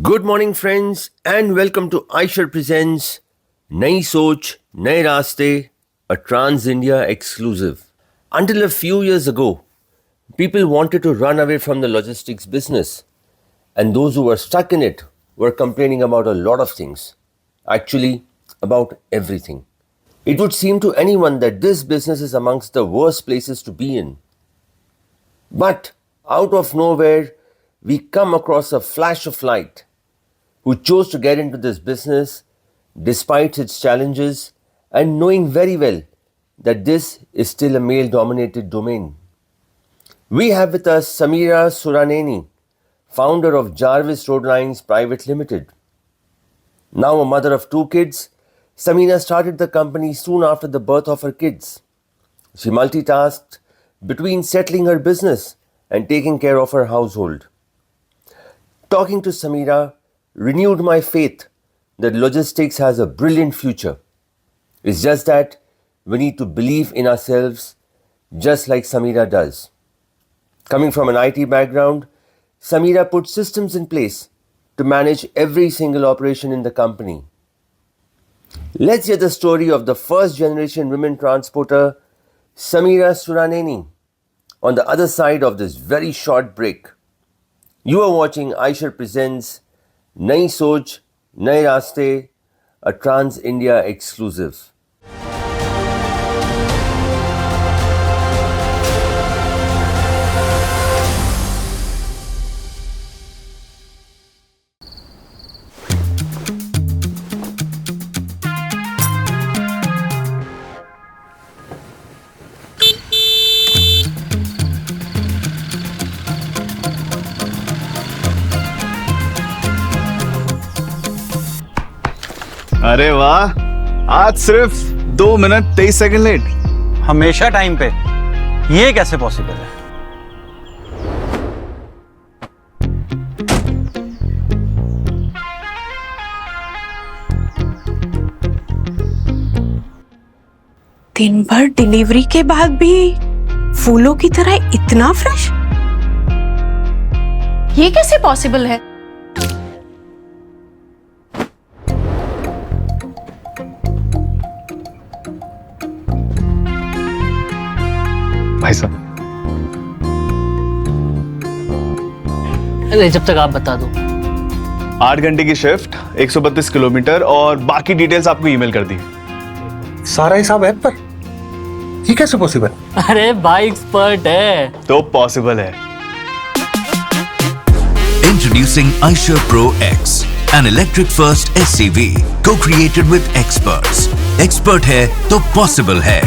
Good morning, friends, and welcome to Eicher presents Nayi Soch Naye Raaste, a Trans India exclusive. Until a few years ago, people wanted to run away from the logistics business, and those who were stuck in it were complaining about a lot of things. Actually, about everything. It would seem to anyone that this business is amongst the worst places to be in. But out of nowhere, we come across a flash of light who chose to get into this business despite its challenges and knowing very well that this is still a male dominated domain. We have with us Sameera Suraneni, founder of Jarvis Roadlines Private Limited. Now a mother of two kids, Sameera started the company soon after the birth of her kids. She multitasked between settling her business and taking care of her household. Talking to Sameera renewed my faith that logistics has a brilliant future. It's just that we need to believe in ourselves just like Sameera does. Coming from an IT background, Sameera put systems in place to manage every single operation in the company. Let's hear the story of the first generation women transporter, Sameera Suraneni, on the other side of this very short break. You are watching Eicher presents Nayi Soch Naye Raaste, a Trans India exclusive. अरे वाह, आज सिर्फ 2 minute 23 second late. हमेशा time पे। ये कैसे possible है? दिन भर डिलीवरी के बाद भी फूलों की तरह इतना फ्रेश, ये कैसे पॉसिबल है? भाई साहब, अरे जब तक आप बता दो। 8 घंटे की शिफ्ट, 132 किलोमीटर और बाकी डिटेल्स आपको ईमेल कर दी। सारा हिसाब ऐप पर। ये कैसे पॉसिबल? अरे भाई एक्सपर्ट है तो पॉसिबल है। Introducing Eicher Pro X, an electric first SCV co-created with experts. Expert है तो possible है।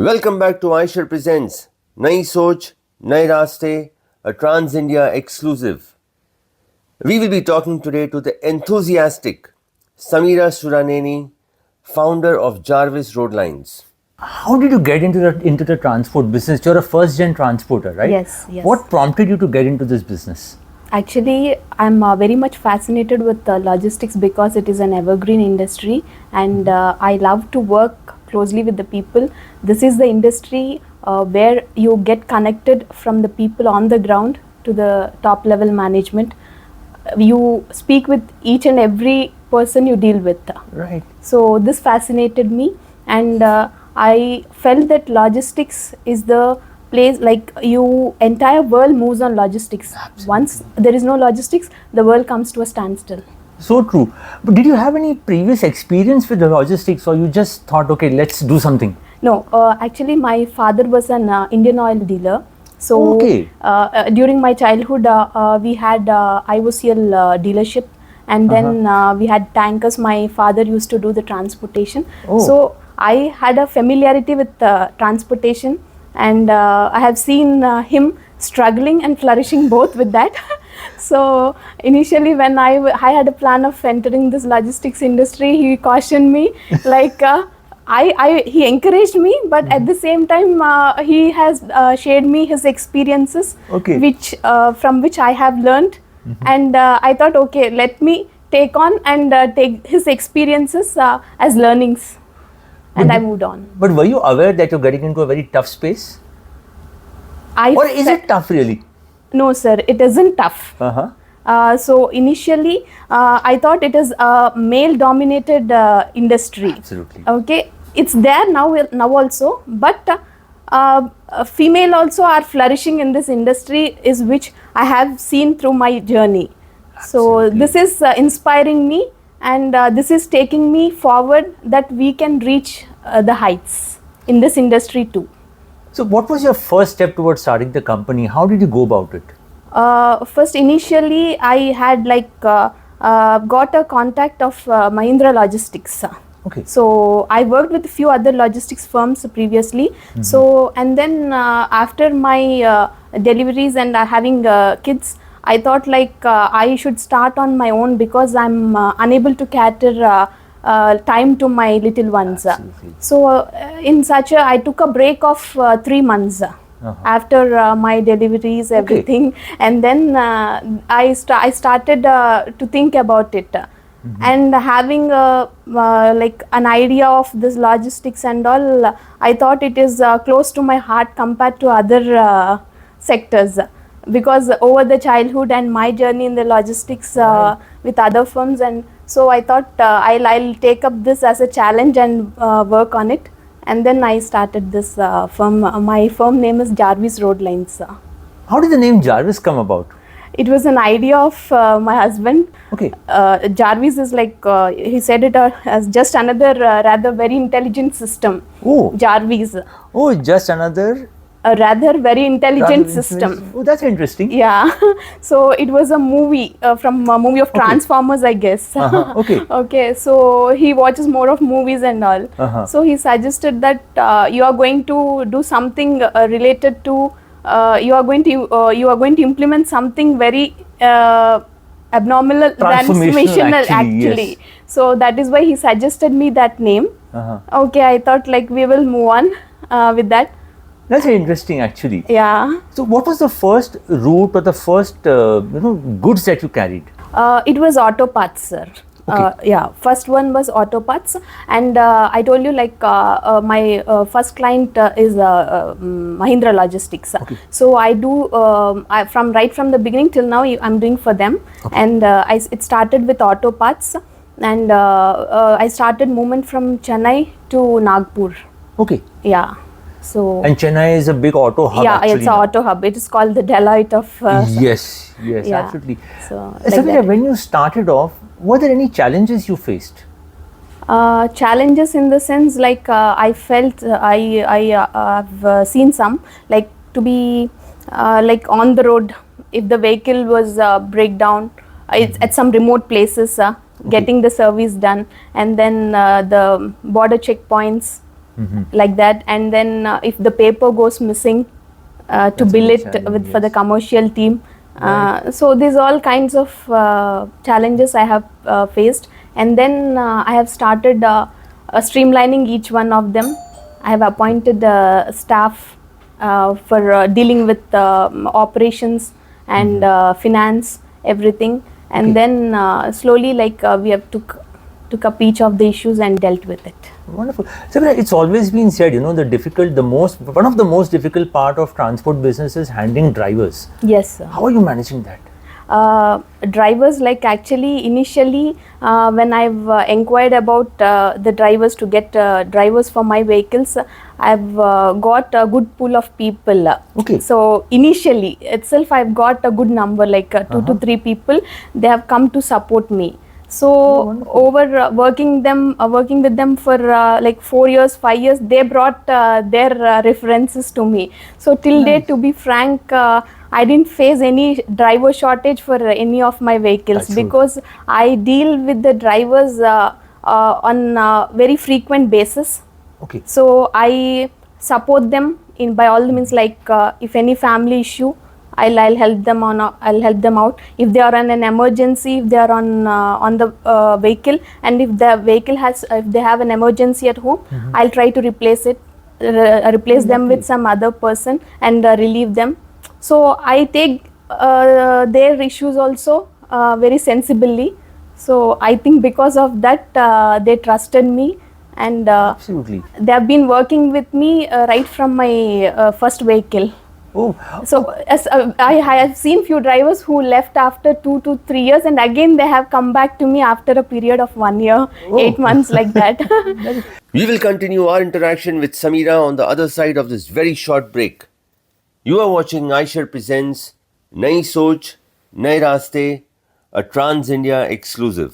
Welcome back to Eicher presents Nayi Soch Naye Raaste, a Trans India exclusive. We will be talking today to the enthusiastic Sameera Suraneni, founder of Jarvis Roadlines. How did you get into the transport business? You're a first gen transporter, right? Yes. What prompted you to get into this business? Actually, I'm very much fascinated with logistics because it is an evergreen industry, and I love to work closely with the people. This is the industry where you get connected from the people on the ground to the top level management. You speak with each and every person you deal with. Right. So this fascinated me, and I felt that logistics is the place, like entire world moves on logistics. Absolutely. Once there is no logistics, the world comes to a standstill. So true. But did you have any previous experience with the logistics, or you just thought, okay, let's do something? No, actually my father was an Indian oil dealer. So Okay. During my childhood, we had IOCL dealership, and then we had tankers. My father used to do the transportation. Oh. So I had a familiarity with transportation, and I have seen him struggling and flourishing both with that. So initially when I had a plan of entering this logistics industry, he cautioned me like he encouraged me, but at the same time he has shared me his experiences, Okay. which from which I have learned, and I thought, okay, let me take on and take his experiences as learnings, and I moved on. But were you aware that you're getting into a very tough space? Or is it tough really? No, sir, it isn't tough. So initially, I thought it is a male-dominated industry. Absolutely. Okay, it's there now also, but female also are flourishing in this industry, is which I have seen through my journey. So this is inspiring me, and this is taking me forward that we can reach the heights in this industry too. So what was your first step towards starting the company? How did you go about it? First, initially, I had got a contact of Mahindra Logistics. Okay. So I worked with a few other logistics firms previously. So, and then after my deliveries and having kids, I thought I should start on my own, because I'm unable to cater time to my little ones. Absolutely. So I took a break of 3 months. After my deliveries, everything, and then I started to think about it, and having an idea of this logistics and all. I thought it is close to my heart compared to other sectors, because over the childhood and my journey in the logistics with other firms, and so I thought I'll take up this as a challenge and work on it. And then I started this firm. My firm name is Jarvis Roadlines. How did the name Jarvis come about? It was an idea of my husband. Okay. Jarvis is he said it as just another rather very intelligent system. Oh. Jarvis. Oh, just another A rather very intelligent system. Oh, that's interesting. Yeah. So it was a movie from a movie of Transformers, I guess. Okay. Okay. So he watches more of movies and all. So he suggested that you are going to do something related to you are going to implement something very abnormal, transformational actually. Yes. So that is why he suggested me that name. Okay, I thought we will move on with that. That's interesting actually. Yeah. So what was the first route or the first goods that you carried? It was auto parts, sir. Yeah, first one was auto parts, and I told you my first client is Mahindra Logistics. So I do right from the beginning till now I'm doing for them, and it started with auto parts, and I started movement from Chennai to Nagpur. Okay. Yeah. So And Chennai is a big auto hub. yeah, actually it's an now. auto hub. It is called the Deloitte of. Yes, yeah. absolutely. So Sameera, when you started off, were there any challenges you faced? Challenges in the sense I felt I have seen some to be on the road, if the vehicle was breakdown, it's at some remote places, getting the service done, and then the border checkpoints. Like that, and then if the paper goes missing, to bill it for the commercial team. So these all kinds of challenges I have faced, and then I have started streamlining each one of them. I have appointed staff for dealing with operations and finance, everything, and then slowly we have took up each of the issues and dealt with it. Wonderful. Sameera, it's always been said, one of the most difficult part of transport business is handling drivers. Yes, sir. How are you managing that? Drivers, actually initially when I've inquired about the drivers to get drivers for my vehicles, I've got a good pool of people. Okay. So initially itself I've got a good number, 2 to 3 people. They have come to support me. So over working with them for 4 years, 5 years, they brought their references to me. So till date, to be frank, I didn't face any driver shortage for any of my vehicles. That's because I deal with the drivers on a very frequent basis. Okay. So I support them by all the means, if any family issue, I'll help them on. I'll help them out if they are on an emergency. If they are on the vehicle, and if the vehicle has, if they have an emergency at home, I'll try to replace it, replace them with some other person and relieve them. So I take their issues also very sensibly. So I think because of that, they trusted me, and Absolutely. they have been working with me right from my first vehicle. Oh, So as I have seen few drivers who left after 2 to 3 years, and again they have come back to me after a period of 1 year, 8 months, like that. We will continue our interaction with Sameera on the other side of this very short break. You are watching Eicher presents Nayi Soch Naye Raaste, a Trans India exclusive.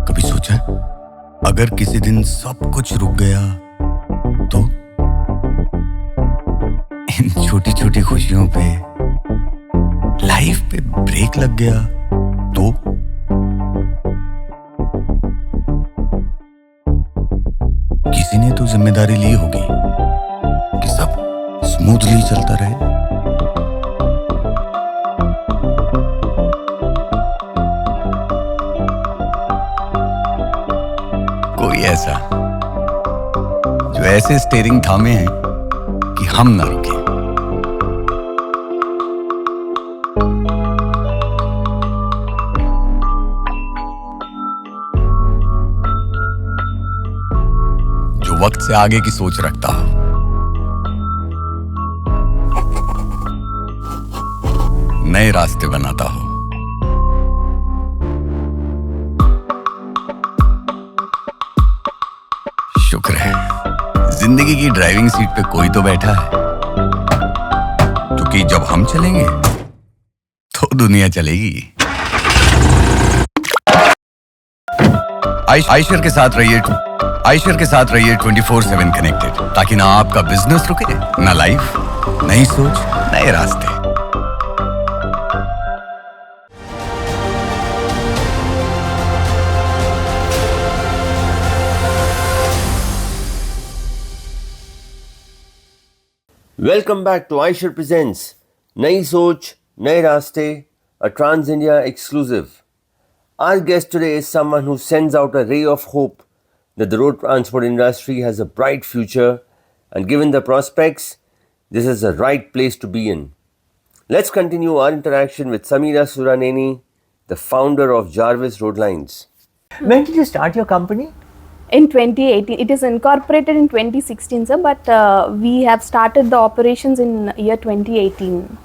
कभी सोचा अगर किसी दिन सब कुछ रुक गया तो इन छोटी छोटी खुशियों पे लाइफ पे ब्रेक लग गया तो किसी ने तो जिम्मेदारी ली होगी कि सब स्मूथली चलता रहे। कोई ऐसा जो ऐसे स्टीयरिंग थामे हैं कि हम ना रुके। जो वक्त से आगे की सोच रखता हो, नए रास्ते बनाता हो। शुक्र है जिंदगी की ड्राइविंग सीट पे कोई तो बैठा है, क्योंकि जब हम चलेंगे तो दुनिया चलेगी। आइशर के साथ रहिए, आइशर के साथ रहिए 24/7 कनेक्टेड, ताकि ना आपका बिजनेस रुके ना लाइफ। नई सोच नए रास्ते। Welcome back to Eicher presents Nayi Soch Naye Raaste, a Trans India exclusive. Our guest today is someone who sends out a ray of hope that the road transport industry has a bright future, and given the prospects, this is the right place to be in. Let's continue our interaction with Sameera Suraneni, the founder of Jarvis Roadlines. when did you start your company? In 2018, it is incorporated in 2016, sir, but we have started the operations in year 2018.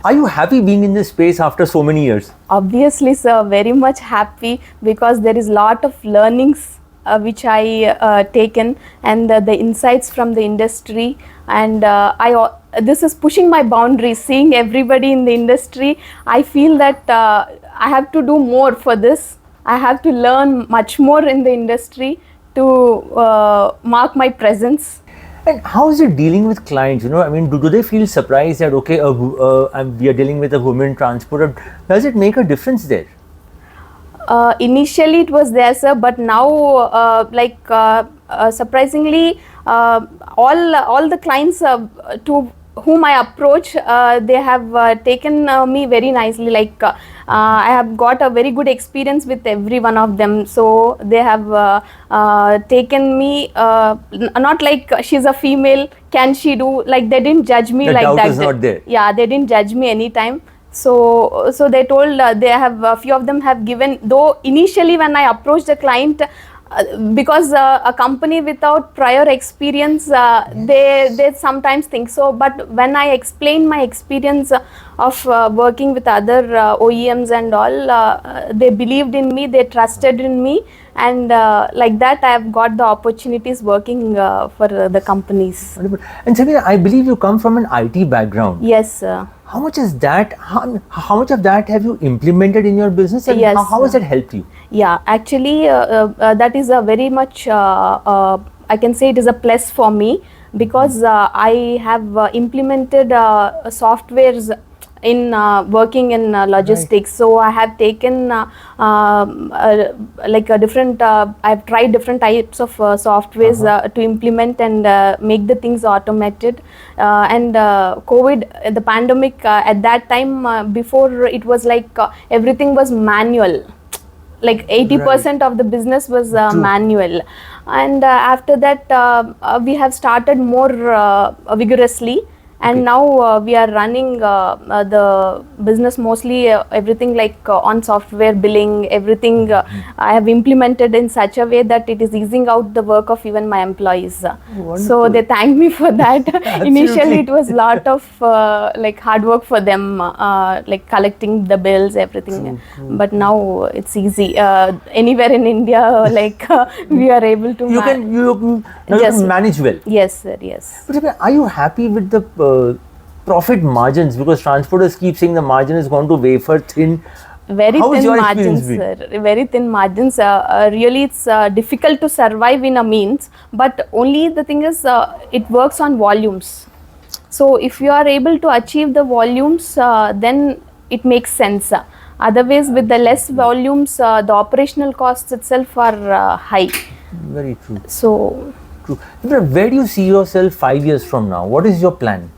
Are you happy being in this space after so many years? Obviously, sir, very much happy, because there is lot of learnings which I taken, and the insights from the industry, and this is pushing my boundaries. Seeing everybody in the industry, I feel that I have to do more for this. I have to learn much more in the industry to mark my presence. And how is it dealing with clients? You know, I mean, do they feel surprised that okay, we are dealing with a woman transporter? Does it make a difference there? Initially it was there, sir, but now surprisingly all the clients to whom I approach, they have taken me very nicely. I have got a very good experience with every one of them. So they have taken me, not like she's a female, can she do, like they didn't judge me The like doubt that. is not there. Yeah, they didn't judge me anytime. So they told, they have, a few of them have given, though initially when I approached the client, because a company without prior experience, they sometimes think so. But when I explained my experience of working with other OEMs and all, they believed in me, they trusted in me, and like that I have got the opportunities working for the companies. And Sameera, I believe you come from an IT background. Yes, sir. How much is that? How much of that have you implemented in your business, and Yes, how has that helped you? Yeah, actually, that is a very much, I can say it is a plus for me, because I have implemented softwares in working in logistics. So I have taken like a different I've tried different types of softwares to implement and make the things automated. And COVID, the pandemic, at that time, before, it was like everything was manual, like 80% of the business was manual. And after that we have started more vigorously, and now we are running the business mostly everything like on software billing, everything I have implemented in such a way that it is easing out the work of even my employees. So they thank me for that. Initially it was lot of like hard work for them, like collecting the bills, everything. But now it's easy. Anywhere in India, like we are able to you can manage well. Yes sir, yes. But are you happy with the profit margins, because transporters keep saying the margin has gone to wafer thin? Very How thin your margins, sir. Very thin margins. Really, it's difficult to survive in a means. But only the thing is, it works on volumes. So if you are able to achieve the volumes, then it makes sense. Otherwise, with the less volumes, the operational costs itself are high. Very true. So, true. Where do you see yourself 5 years from now? What is your plan?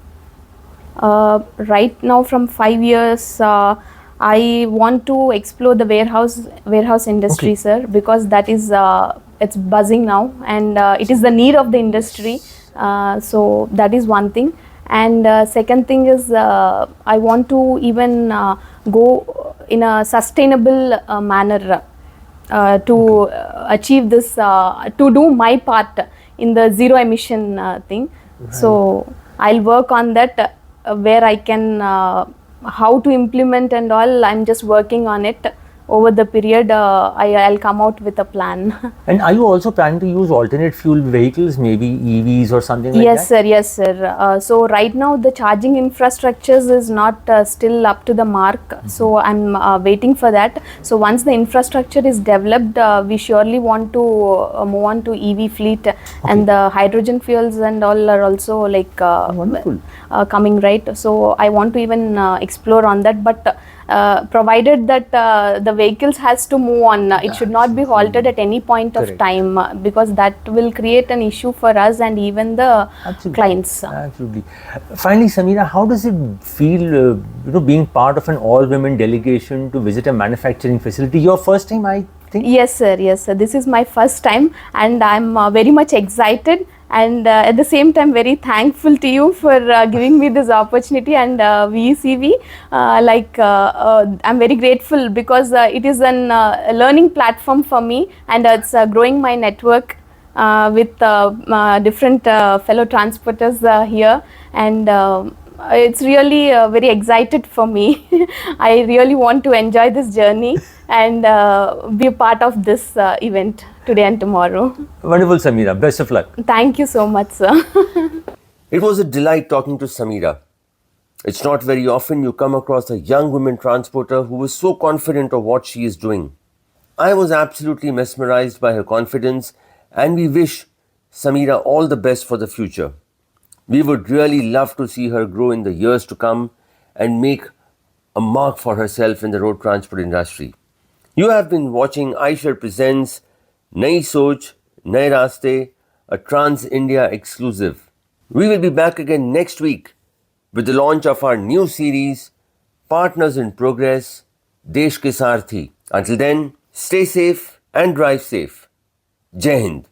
Right now, from 5 years, I want to explore the warehouse industry, sir, because that is it's buzzing now, and it is the need of the industry. So that is one thing. And second thing is I want to even go in a sustainable manner to achieve this, to do my part in the zero emission thing. Right. So I'll work on that, where I can how to implement and all. I'm just working on it. Over the period, I'll come out with a plan. And are you also planning to use alternate fuel vehicles, maybe EVs or something like yes, that? Yes, sir. Yes, sir. So right now the charging infrastructures is not still up to the mark. Mm-hmm. So I'm waiting for that. So once the infrastructure is developed, we surely want to move on to EV fleet, okay. And the hydrogen fuels and all are also like coming, right? So I want to even explore on that, but provided that the vehicles has to move on, it should not be halted at any point of time, because that will create an issue for us and even the clients. Absolutely. Finally, Sameera, how does it feel, being part of an all-women delegation to visit a manufacturing facility? Your first time, I think? Yes, sir. Yes, sir. This is my first time, and I'm very much excited. And at the same time, very thankful to you for giving me this opportunity, and VECV. I'm very grateful because it is a learning platform for me, and it's growing my network with different fellow transporters here, and it's really very excited for me. I really want to enjoy this journey and be a part of this event today and tomorrow. Wonderful, Sameera. Best of luck. Thank you so much, sir. It was a delight talking to Sameera. It's not very often you come across a young woman transporter who is so confident of what she is doing. I was absolutely mesmerized by her confidence, and we wish Sameera all the best for the future. We would really love to see her grow in the years to come and make a mark for herself in the road transport industry. You have been watching Eicher presents Nayi Soch Naye Raaste, a Trans-India exclusive. We will be back again next week with the launch of our new series, Partners in Progress, Desh Ke Sarthi. Until then, stay safe and drive safe. Jai Hind.